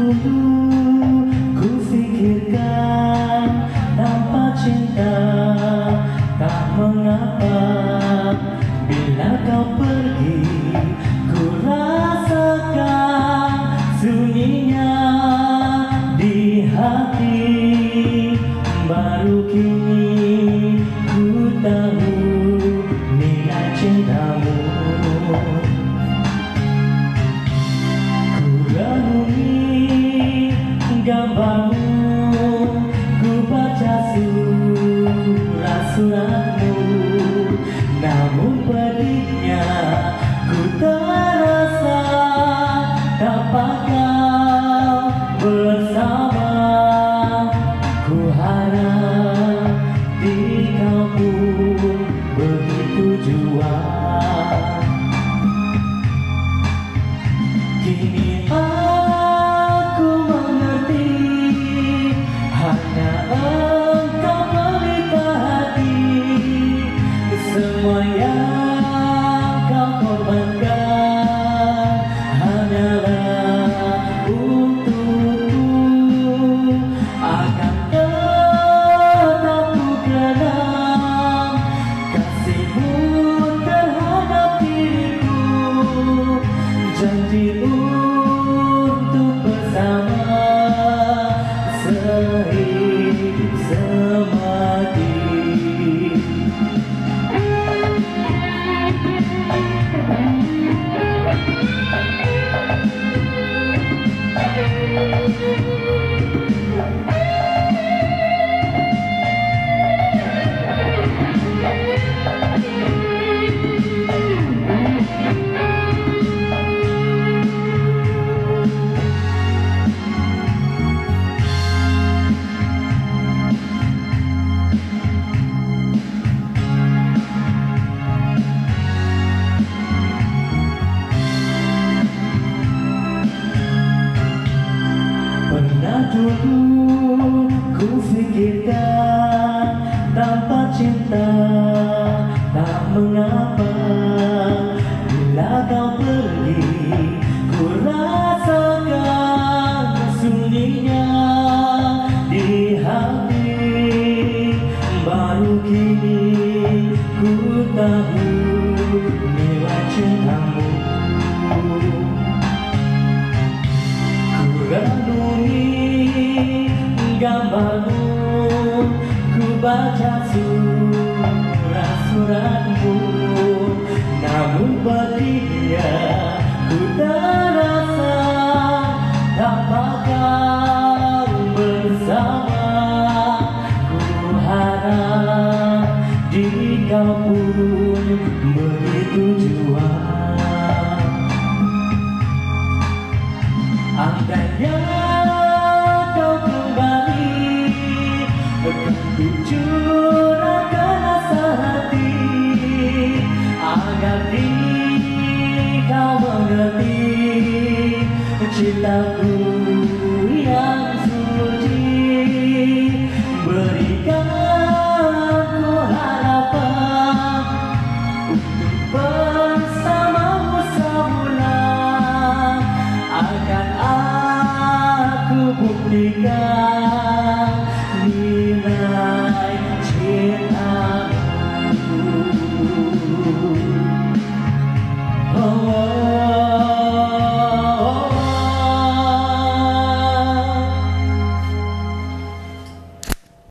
dulu ku fikirkan tanpa cinta tak mengapa. Bila kau pergi ku rasakan sunyinya di hati. Baru kini ku tahu nilai cintamu. Ku renungi gambarmu, ku baca surat-suratmu, namun pedihnya ku terasa dapat kau bersama. Ku harap diri kau pun begitu jua. Kini aku mengerti, hanya engkau pelita hati. Semua yang kau korbankan hanyalah untukku. Akan tetap ku kenang kasihmu terhadap diriku. Janji untuk bersama sehidup semati. Pernah dulu ku fikirkan tanpa cinta tak mengapa. Bila kau pergi ku rasakan sunyinya di hati. Baru kini ku tahu nilai cintamu. Renungi gambarmu, ku baca surat-suratmu, namun pedihnya ku terasa dapat kau bersama. Ku harap diri kau pun begitu jua. Andainya kau kembali, akan ku curahkan rasa hati, agar diri kau mengerti cintaku yang suci. Berikan ku harapan untuk bersamamu semula. Akan aku buktikan